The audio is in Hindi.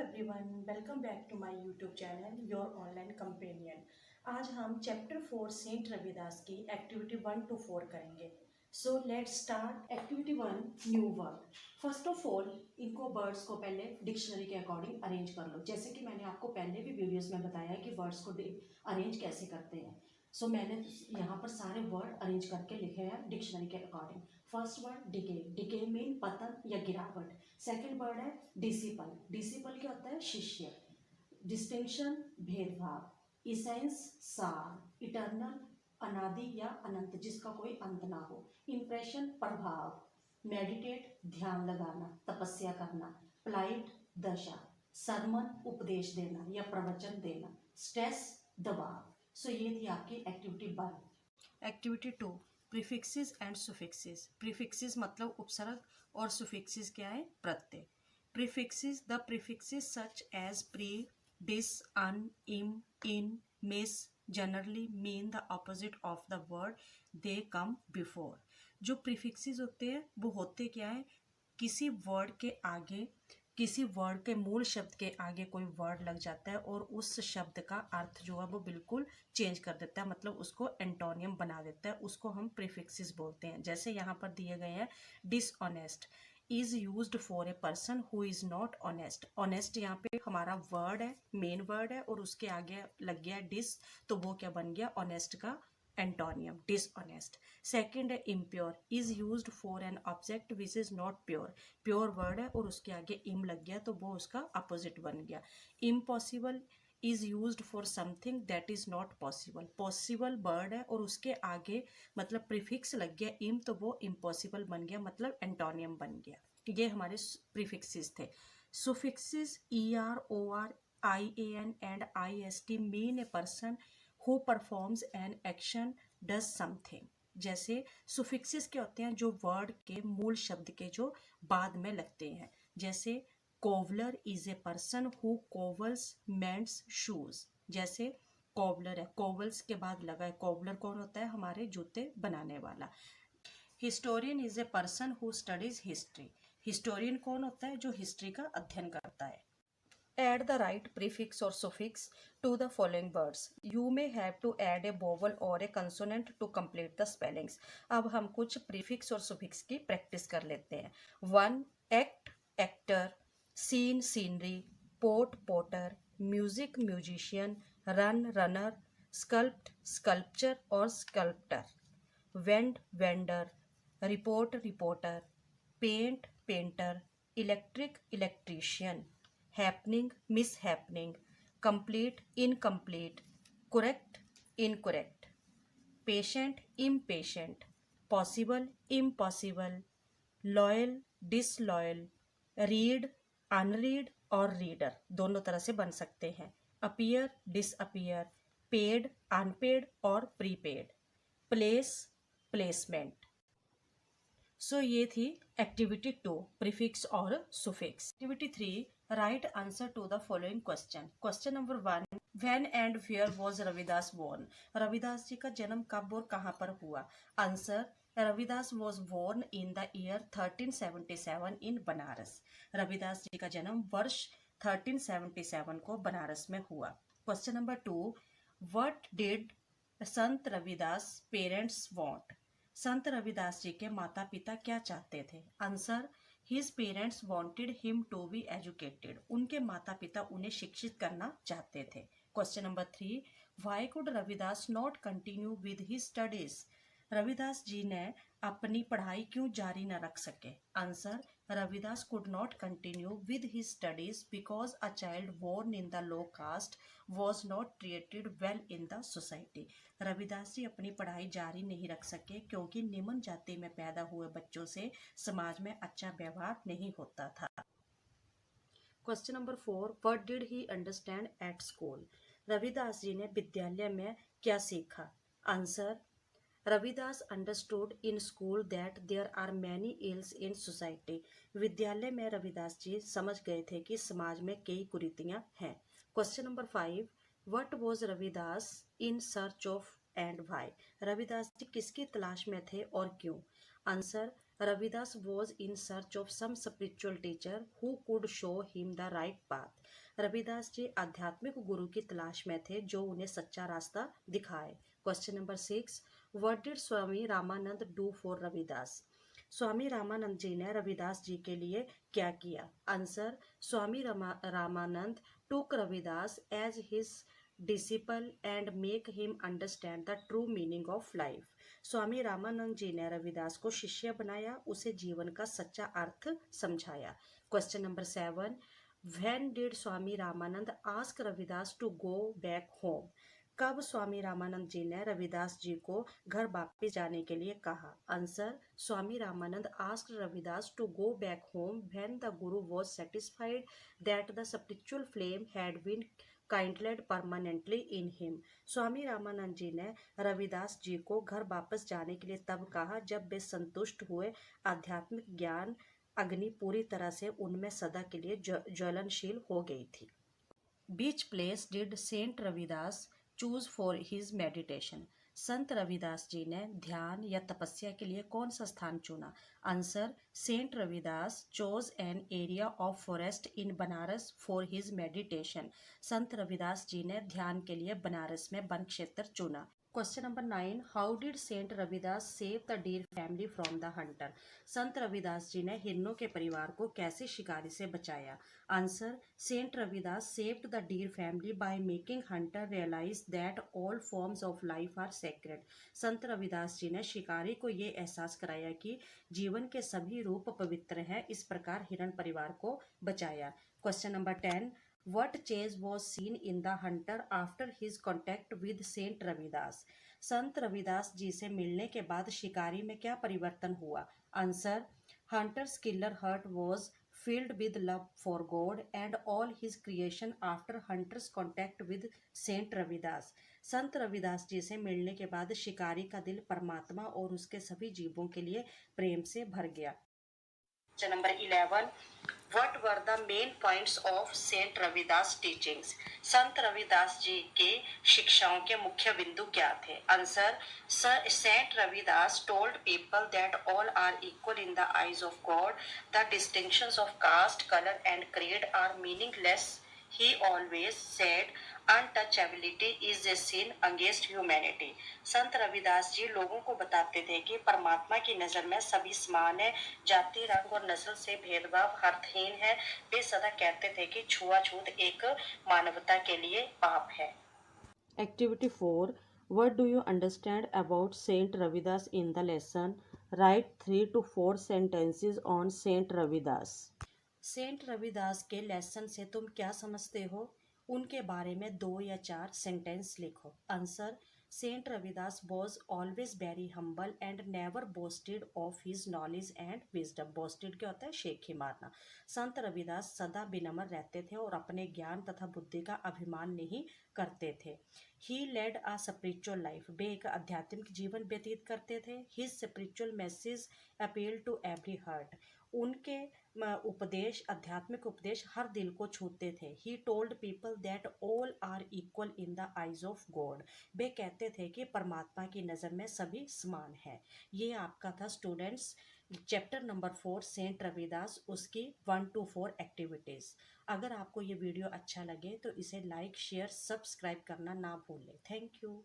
Everyone, welcome back to my YouTube channel your online companion. आज हम चैप्टर 4 सेंट रविदास की एक्टिविटी 1 to 4 करेंगे। So let's start activity 1 new word. First of all इनको वर्ड्स को पहले डिक्शनरी के अकॉर्डिंग अरेंज कर लो, जैसे कि मैंने आपको पहले भी वीडियोस में बताया है कि वर्ड्स को अरेंज कैसे करते हैं। सो मैंने यहाँ पर सारे वर्ड अरेंज करके लिखे हैं डिक्शनरी के according. First word decay, decay mean पतन या गिरावट। सेकंड वर्ड है डिसिपल, डिसिपल क्या होता है? शिष्य। डिस्टिंक्शन भेदभाव। इसेंस सार। इटर्नल अनादि या अनंत, जिसका कोई अंत ना हो। इंप्रेशन प्रभाव। मेडिटेट ध्यान लगाना, तपस्या करना। प्लाइट दशा। सरमन उपदेश देना या प्रवचन देना। स्ट्रेस दबाव। सो ये थी आपकी activity 1। Activity 2 prefixes and suffixes. Prefixes मतलब उपसर्ग और सुफिक्सेस क्या है? प्रत्यय। Prefixes, the prefixes such as pre, dis, un, im, in, mis generally mean the opposite of the word they come before. जो प्रीफिक्सेस होते हैं वो होते क्या है? किसी वर्ड के आगे, किसी वर्ड के मूल शब्द के आगे कोई वर्ड लग जाता है और उस शब्द का अर्थ जो है वो बिल्कुल चेंज कर देता है, मतलब उसको एंटोनियम बना देता है, उसको हम प्रीफिक्सेस बोलते हैं। जैसे यहाँ पर दिए गए हैं dishonest is used for a person who is not honest. Honest यहाँ पे हमारा वर्ड है, मेन वर्ड है, और उसके आगे लग गया डिस, तो वो क्या बन गया? ऑनेस्ट का एंटोनियम, डिसऑनेस्ट। सेकंड है impure, is used for an object which is not pure. Pure word है और उसके आगे इम लग गया तो वो उसका अपोजिट बन गया। Impossible is used for something that is not possible. Possible word है और उसके आगे मतलब प्रीफिक्स लग गया इम, तो वो इम्पॉसिबल बन गया, मतलब एंटोनियम बन गया। ये हमारे प्रीफिक्सेस थे। Suffixes E R O R I A N and I S T mean a person who performs an action does something. जैसे सुफिक्सेस क्या होते हैं? जो वर्ड के मूल शब्द के जो बाद में लगते हैं। जैसे cobbler is a person who cobbles mends shoes. जैसे कोवलर है, कोवल्स के बाद लगा है। कोवलर कौन होता है? हमारे जूते बनाने वाला। Historian is a person who studies history. Historian कौन होता है? जो हिस्ट्री का अध्ययन करता है। Add the right prefix or suffix to the following words. You may have to add a vowel or a consonant to complete the spellings. अब हम कुछ prefix और suffix की प्रैक्टिस कर लेते हैं। 1 act actor, scene scenery, pot potter, music musician, run runner, sculpt sculpture और sculptor, vend vendor, report reporter, paint painter, electric electrician, happening mishappening, complete incomplete, correct incorrect, patient impatient, possible impossible, loyal disloyal, read unread और रीडर दोनों तरह से बन सकते हैं। अपीयर डिसअपीयर, पेड अनपेड और प्रीपेड, प्लेस प्लेसमेंट। सो ये थी एक्टिविटी 2 प्रीफिक्स और suffix. Activity 3 write answer to the following question. Question number 1 when and where was Ravidas born. Ravidas ji का जन्म कब और कहाँ पर हुआ? Answer Ravidas was born in the year 1377 in Banaras. Ravidas ji का जन्म वर्ष 1377 को बनारस में हुआ। Question number 2 what did Sant Ravidas parents want. संत रविदास जी के माता पिता क्या चाहते थे? Answer his parents wanted him to be educated. उनके माता पिता उन्हें शिक्षित करना चाहते थे। Question number 3 why could Ravidas not continue with his studies. Ravidas ji ने अपनी पढ़ाई क्यों जारी न रख सके? Answer Ravidas could not continue with his studies because a child born in the low caste was not treated well in the society. Ravidas ji अपनी पढ़ाई जारी नहीं रख सके क्योंकि निम्न जाति में पैदा हुए बच्चों से समाज में अच्छा व्यवहार नहीं होता था। Question number 4 what did he understand at school. Ravidas ji ने विद्यालय में क्या सीखा? Answer Ravidas understood in school that there are many ills in society. विद्यालय में रविदास जी समझ गए थे कि समाज में कई कुरीतियां हैं। Question number 5 what was Ravidas in search of and why. Ravidas ji किसकी तलाश में थे और क्यों? Answer Ravidas was in search of some spiritual teacher who could show him the right path. Ravidas ji आध्यात्मिक गुरु की तलाश में थे जो उन्हें सच्चा रास्ता दिखाए. Question number 6. What did Swami Ramanand do for Ravidas? Swami Ramanand ji ने रविदास जी के लिए क्या किया? Answer. Swami Ramanand took Ravidas as his disciple and make him understand the true meaning of life. स्वामी रामानंद जी ने रविदास को शिष्य बनाया, उसे जीवन का सच्चा अर्थ समझाया. Question number 7. When did Swami Ramanand ask Ravidas to go back home? कब स्वामी रामानंद जी ने रविदास जी को घर वापस जाने के लिए कहा? Answer. Swami Ramanand asked Ravidas to go back home when the Guru was satisfied that the spiritual flame had been kindled permanently in him. स्वामी रामानंद जी ने रविदास जी को घर वापस जाने के लिए तब कहा जब वे संतुष्ट हुए आध्यात्मिक ज्ञान अग्नि पूरी तरह से उनमें सदा के लिए ज्वलनशील हो गई थी. Which place did Saint Ravidas choose for his meditation? Sant Ravidas ji ने ध्यान या तपस्या के लिए कौन सा स्थान चुना? Answer. Saint Ravidas chose an area of forest in Banaras for his meditation. Sant Ravidas ji ने ध्यान के लिए बनारस में वन क्षेत्र चुना. Question number 9. How did Saint Ravidas save the deer family from the hunter? Sant Ravidas ji ने हिरणों के परिवार को कैसे शिकारी से बचाया? Answer. Saint Ravidas saved the deer family by making hunter realise that all forms of life are sacred. Sant Ravidas ji ने शिकारी को ये एहसास कराया कि जीवन के सभी रूप पवित्र हैं. इस प्रकार हिरण परिवार को बचाया. Question number 10. What change was seen in the hunter after his contact with Saint Ravidas? संत रविदास जी से मिलने के बाद शिकारी में क्या परिवर्तन हुआ? Answer. Hunter's killer heart was filled with love for God and all his creation after Hunter's contact with Saint Ravidas. संत रविदास जी से मिलने के बाद शिकारी का दिल परमात्मा और उसके सभी जीवों के लिए प्रेम से भर गया. Number 11. What were the main points of Saint Ravidas teachings? संत रविदास जी के शिक्षाओं के मुख्य बिंदु क्या थे? Answer. Saint Ravidas told people that all are equal in the eyes of God. The distinctions of caste, color and creed are meaningless. He always said untouchability is a sin against humanity. संत रविदास जी लोगों को बताते थे कि परमात्मा की नजर में सभी समान है, जाति रंग और नस्ल से भेदभाव अर्थहीन है. वे सदा कहते थे कि छुआछूत एक मानवता के लिए पाप है. Activity 4. What do you understand about Saint Ravidas in the lesson? Write 3 to 4 sentences on Saint Ravidas. Saint Ravidas के लेसन से तुम क्या समझते हो? उनके बारे में 2 या 4 सेंटेंस लिखो. Answer. Saint Ravidas was always very humble and never boasted of his knowledge and wisdom. Boasted क्या होता है? शेखी मारना. संत रविदास सदा विनम्र रहते थे और अपने ज्ञान तथा बुद्धि का अभिमान नहीं करते थे. He led a spiritual life. वे एक आध्यात्मिक जीवन व्यतीत करते थे. His spiritual message appeal to every heart. उनके उपदेश, आध्यात्मिक उपदेश हर दिल को छूते थे. He told people that all are equal in the eyes of God. वे कहते थे कि परमात्मा की नज़र में सभी समान है. ये आपका था students chapter number 4 Saint Ravidas, उसकी 1 to 4 एक्टिविटीज़. अगर आपको ये वीडियो अच्छा लगे तो इसे लाइक, शेयर, सब्सक्राइब करना ना भूलें. Thank you.